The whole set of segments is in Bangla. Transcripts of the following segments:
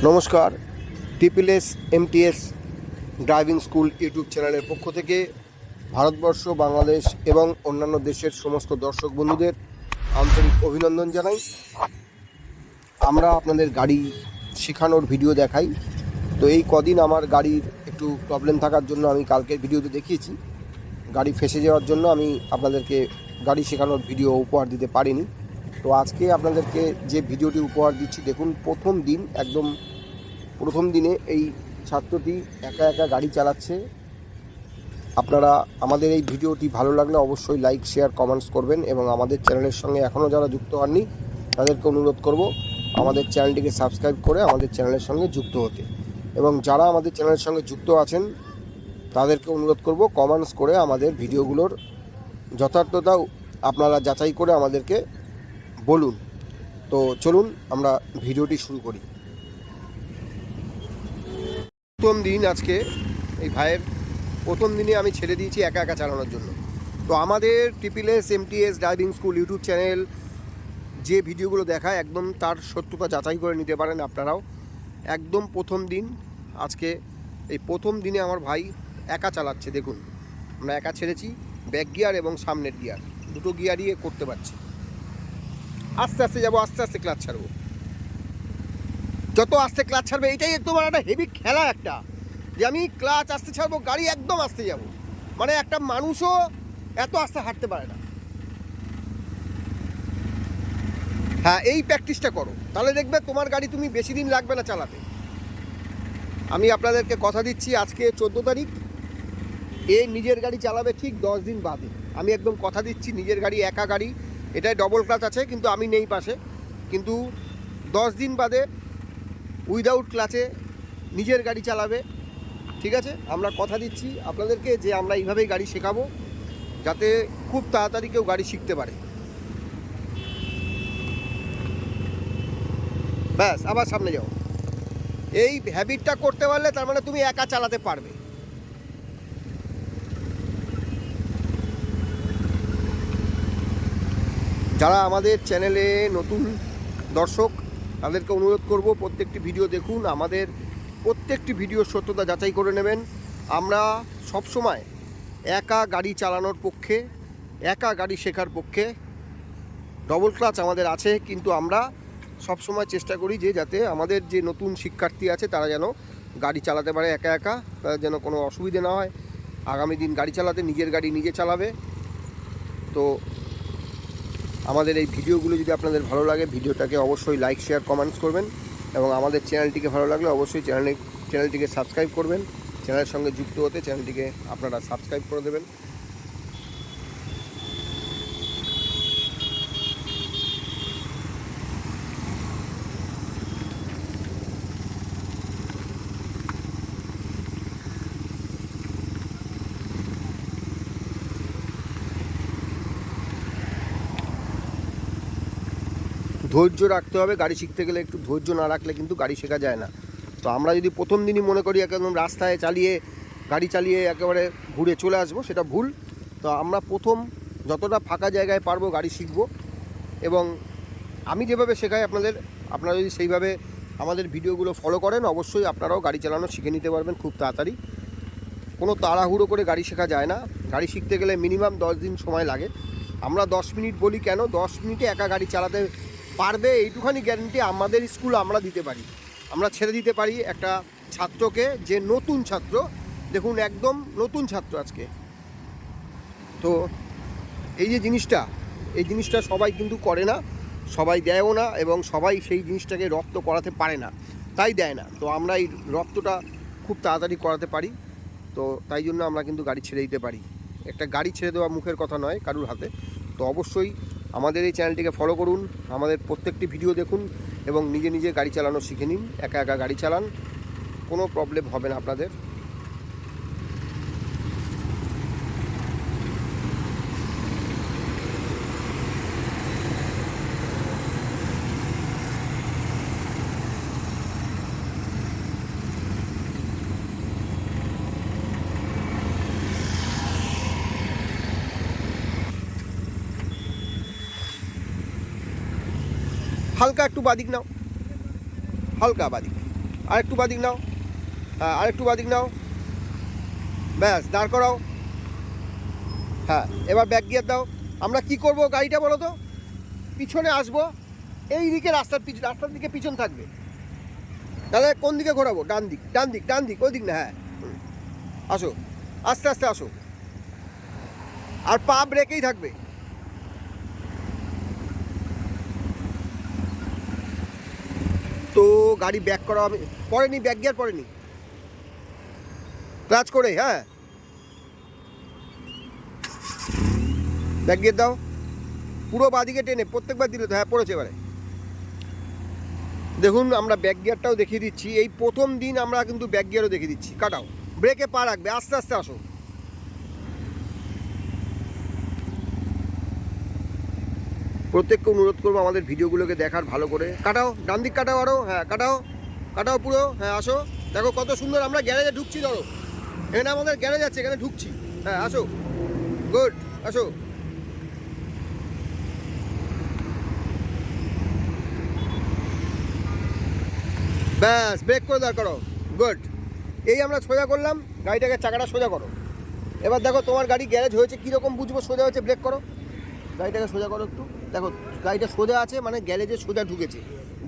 নমস্কার, TPS MTS driving school YouTube চ্যানেলের পক্ষ থেকে ভারতবর্ষ, বাংলাদেশ এবং অন্যান্য দেশের সমস্ত দর্শক বন্ধুদের আন্তরিক অভিনন্দন জানাই। আমরা আপনাদের গাড়ি শেখানোর ভিডিও দেখাই। তো এই কদিন আমার গাড়ির একটু প্রবলেম থাকার জন্য আমি কালকের ভিডিওতে দেখিয়েছি, গাড়ি ফেসে যাওয়ার জন্য আমি আপনাদেরকে গাড়ি শেখানোর ভিডিও উপহার দিতে পারিনি। তো আজকে আপনাদেরকে যে ভিডিওটি উপহার দিচ্ছি, দেখুন প্রথম দিনে এই ছাত্রটি একা একা গাড়ি চালাচ্ছে। আপনারা আমাদের এই ভিডিওটি ভালো লাগলে অবশ্যই লাইক, শেয়ার, কমেন্টস করবেন এবং আমাদের চ্যানেলের সঙ্গে এখনও যারা যুক্ত হননি তাদেরকে অনুরোধ করব আমাদের চ্যানেলটিকে সাবস্ক্রাইব করে আমাদের চ্যানেলের সঙ্গে যুক্ত হতে, এবং যারা আমাদের চ্যানেলের সঙ্গে যুক্ত আছেন তাদেরকে অনুরোধ করব কমেন্টস করে আমাদের ভিডিওগুলোর যথার্থতা আপনারা যাচাই করে আমাদেরকে বলুন। তো চলুন আমরা ভিডিওটি শুরু করি। প্রথম দিন আজকে এই ভাইয়ের প্রথম দিনে আমি ছেড়ে দিয়েছি একা একা চালানোর জন্য। তো আমাদের TPS MTS driving school YouTube channel যে ভিডিওগুলো দেখায় একদম তার সত্যতা যাচাই করে নিতে পারেন আপনারাও। একদম প্রথম দিন আজকে, এই প্রথম দিনে আমার ভাই একা চালাচ্ছে। দেখুন, আমরা একা ছেড়েছি, ব্যাক গিয়ার এবং সামনের গিয়ার দুটো গিয়ারই করতে পারছি। আস্তে আস্তে যাবো, আস্তে আস্তে ক্লাচ ছাড়বো, যত আস্তে ক্লাচ ছাড়বে এটাই তোমার একটা হেভি খেলা একটা, যে আমি ক্লাচ আস্তে ছাড়বো, গাড়ি একদম আস্তে যাব। মানে একটা মানুষও এত আস্তে হাঁটতে পারে না। হ্যাঁ, এই প্র্যাকটিসটা করো, তাহলে দেখবে তোমার গাড়ি তুমি বেশি দিন লাগবে না চালাতে। আমি আপনাদেরকে কথা দিচ্ছি, আজকে 14 তারিখ, এ নিজের গাড়ি চালাবে ঠিক 10 দিন বাদে। আমি একদম কথা দিচ্ছি, নিজের গাড়ি, একা গাড়ি, এটাই ডবল ক্লাচ আছে কিন্তু আমি নেই পাশে, কিন্তু 10 দিন বাদে উইদাউট ক্লাচে নিজের গাড়ি চালাবে। ঠিক আছে, আমরা কথা দিচ্ছি আপনাদেরকে যে আমরা এইভাবেই গাড়ি শেখাবো, যাতে খুব তাড়াতাড়ি কেউ গাড়ি শিখতে পারে। ব্যাস, আবার সামনে যাও। এই হ্যাবিটটা করতে পারলে তার মানে তুমি একা চালাতে পারবে। যারা আমাদের চ্যানেলে নতুন দর্শক তাদেরকে অনুরোধ করব, প্রত্যেকটি ভিডিও দেখুন, আমাদের প্রত্যেকটি ভিডিওর সত্যতা যাচাই করে নেবেন। আমরা সবসময় একা গাড়ি চালানোর পক্ষে, একা গাড়ি শেখার পক্ষে। ডবল ক্লাচ আমাদের আছে, কিন্তু আমরা সবসময় চেষ্টা করি যে যাতে আমাদের যে নতুন শিক্ষার্থী আছে তারা যেন গাড়ি চালাতে পারে একা একা, তাদের যেন কোনো অসুবিধে না হয় আগামী দিন গাড়ি চালাতে। নিজের গাড়ি নিজে চালাবে। তো আমাদের এই ভিডিওগুলো যদি আপনাদের ভালো লাগে, ভিডিওটাকে অবশ্যই লাইক, শেয়ার, কমেন্টস করবেন এবং আমাদের চ্যানেলটিকে ভালো লাগলে অবশ্যই চ্যানেলটিকে সাবস্ক্রাইব করবেন। চ্যানেলের সঙ্গে যুক্ত হতে চ্যানেলটিকে আপনারা সাবস্ক্রাইব করে দেবেন। ধৈর্য রাখতে হবে, গাড়ি শিখতে গেলে একটু ধৈর্য না রাখলে কিন্তু গাড়ি শেখা যায় না। তো আমরা যদি প্রথম দিনই মনে করি একদম রাস্তায় গাড়ি চালিয়ে একেবারে ঘুরে চলে আসবো, সেটা ভুল। তো আমরা প্রথম যতটা ফাঁকা জায়গায় পারবো গাড়ি শিখবো, এবং আমি যেভাবে শেখাই আপনারা যদি সেইভাবে আমাদের ভিডিওগুলো ফলো করেন অবশ্যই আপনারাও গাড়ি চালানো শিখে নিতে পারবেন খুব তাড়াতাড়ি। কোনো তাড়াহুড়ো করে গাড়ি শেখা যায় না। গাড়ি শিখতে গেলে মিনিমাম 10 দিন সময় লাগে। আমরা 10 মিনিট বলি কেন, 10 মিনিটে একা গাড়ি চালাতে পারবে এইটুখানি গ্যারান্টি আমাদের স্কুল আমরা দিতে পারি। আমরা ছেড়ে দিতে পারি একটা ছাত্রকে, যে নতুন ছাত্র, দেখুন একদম নতুন ছাত্র আজকে। তো এই জিনিসটা সবাই কিন্তু করে না, সবাই দেয়ও না, এবং সবাই সেই জিনিসটাকে রপ্ত করাতে পারে না, তাই দেয় না। তো আমরা এই রপ্তটা খুব তাড়াতাড়ি করাতে পারি। তো তাই জন্য আমরা কিন্তু গাড়ি ছেড়ে দিতে পারি। একটা গাড়ি ছেড়ে দেওয়া মুখের কথা নয় কারুর হাতে। তো অবশ্যই আমাদের এই চ্যানেলটিকে ফলো করুন, আমাদের প্রত্যেকটি ভিডিও দেখুন এবং নিজে নিজে গাড়ি চালানো শিখে নিন। একা একা গাড়ি চালান, কোনো প্রবলেম হবে না আপনাদের। হালকা একটু বাদিক নাও, হালকা বাদিক। আরেকটু বাদিক নাও, হ্যাঁ আরেকটু বাদিক নাও, ব্যাস দাঁড় করাও। হ্যাঁ এবার ব্যাক গিয়ার দাও। আমরা কি করব গাড়িটা বলো তো, পিছনে আসবো, এই দিকে রাস্তার দিকে পিছন থাকবে। তাহলে কোন দিকে ঘোরাবো? ডান দিক, ডান দিক, ডান দিক, ওই দিক না, হ্যাঁ আসো, আস্তে আস্তে আসো, আর পা ব্রেকেই থাকবে। তো গাড়ি ব্যাক করা আমি পড়েনি, ব্যাক গিয়ার পড়েনি, ক্লাচ করে, হ্যাঁ ব্যাক গিয়ার দাও, পুরো বাঁদিকে টেনে, প্রত্যেকবার দিলে তো, হ্যাঁ পড়েছে এবারে। দেখুন আমরা ব্যাক গিয়ারটাও দেখিয়ে দিচ্ছি, এই প্রথম দিন আমরা কিন্তু ব্যাক গিয়ারও দেখিয়ে দিচ্ছি। কাটাও, ব্রেকে পা রাখবে, আস্তে আস্তে আসো। প্রত্যেককে অনুরোধ করবো আমাদের ভিডিওগুলোকে দেখার ভালো করে। কাটাও, ডান দিক কাটাও আরও, হ্যাঁ কাটাও, কাটাও পুরো, হ্যাঁ আসো। দেখো কত সুন্দর আমরা গ্যারেজে ঢুকছি, ধরো এখানে আমাদের গ্যারেজ আছে, এখানে ঢুকছি, হ্যাঁ আসো, গুড, আসো। ব্যাস ব্রেক করে দাঁড় করো, গুড। এই আমরা সোজা করলাম গাড়িটাকে, চাকাটা সোজা করো। এবার দেখো তোমার গাড়ি গ্যারেজ হয়েছে, কীরকম বুঝবো সোজা হয়েছে? ব্রেক করো, গাড়িটাকে সোজা করো একটু, দেখো গাড়িটা সোজা আছে মানে গ্যারেজে সোজা ঢুকেছে।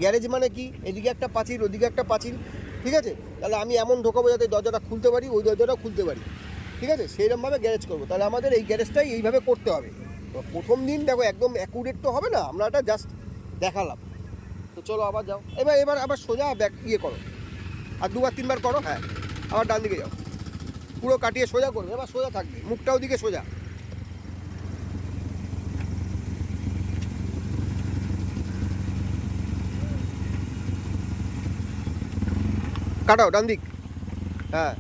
গ্যারেজ মানে কি, এদিকে একটা পাঁচিল, ওদিকে একটা পাঁচিল, ঠিক আছে? তাহলে আমি এমন ঢোকাবো যাতে দরজাটা খুলতে পারি, ওই দরজাটাও খুলতে পারি, ঠিক আছে? সেইরকমভাবে গ্যারেজ করবো। তাহলে আমাদের এই গ্যারেজটাই এইভাবে করতে হবে। তো প্রথম দিন দেখো একদম অ্যাকুরেট তো হবে না, আমরা এটা জাস্ট দেখালাম। তো চলো আবার যাও, এবার আবার সোজা ব্যাক ইয়ে করো, আর দুবার তিনবার করো, হ্যাঁ আবার ডান দিকে যাও, পুরো কাটিয়ে সোজা করবে, এবার সোজা থাকবে, মুখটা ওদিকে সোজা। কাটাও ডান দিক, হ্যাঁ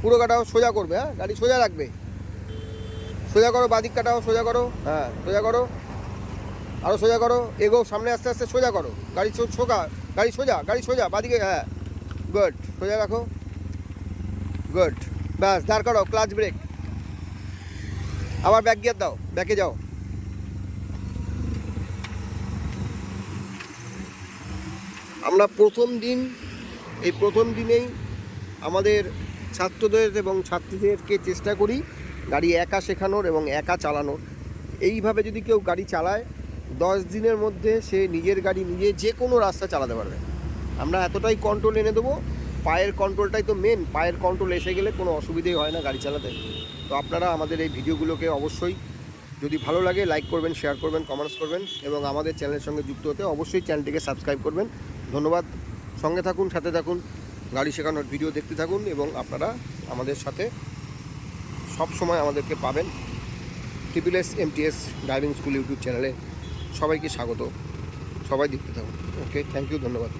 পুরো কাটাও, সোজা করবে, হ্যাঁ গাড়ি সোজা রাখবে, সোজা করো, বাদিক কাটাও, সোজা করো, হ্যাঁ সোজা করো, আরও সোজা করো, এগো সামনে আস্তে আস্তে সোজা করো, গাড়ি সোজা, গাড়ি সোজা, গাড়ি সোজা, বাদিকে, হ্যাঁ গুড, সোজা রাখো, গুড, ব্যাস দাঁড় করো, ক্লাচ ব্রেক, আবার ব্যাক গিয়ার দাও, ব্যাকে যাও। আমরা প্রথম দিন, এই প্রথম দিনেই আমাদের ছাত্রদের এবং ছাত্রীদেরকে চেষ্টা করি গাড়ি একা শেখানোর এবং একা চালানোর। এইভাবে যদি কেউ গাড়ি চালায় 10 দিনের মধ্যে সে নিজের গাড়ি নিজে যে কোনো রাস্তা চালাতে পারবে। আমরা এতটাই কন্ট্রোল এনে দেবো, পায়ের কন্ট্রোলটাই তো মেন, পায়ের কন্ট্রোল এসে গেলে কোনো অসুবিধেই হয় না গাড়ি চালাতে। তো আপনারা আমাদের এই ভিডিওগুলোকে অবশ্যই যদি ভালো লাগে লাইক করবেন, শেয়ার করবেন, কমেন্টস করবেন এবং আমাদের চ্যানেলের সঙ্গে যুক্ত হতে অবশ্যই চ্যানেলটিকে সাবস্ক্রাইব করবেন। ধন্যবাদ, সঙ্গে থাকুন, সাথে থাকুন, গাড়ি শেখানোর ভিডিও দেখতে থাকুন এবং আপনারা আমাদের সাথে সব সময় আমাদেরকে পাবেন। TSS MTS driving school YouTube চ্যানেলে সবাইকে স্বাগত, সবাই দেখতে থাকুন। ওকে, থ্যাংক ইউ, ধন্যবাদ।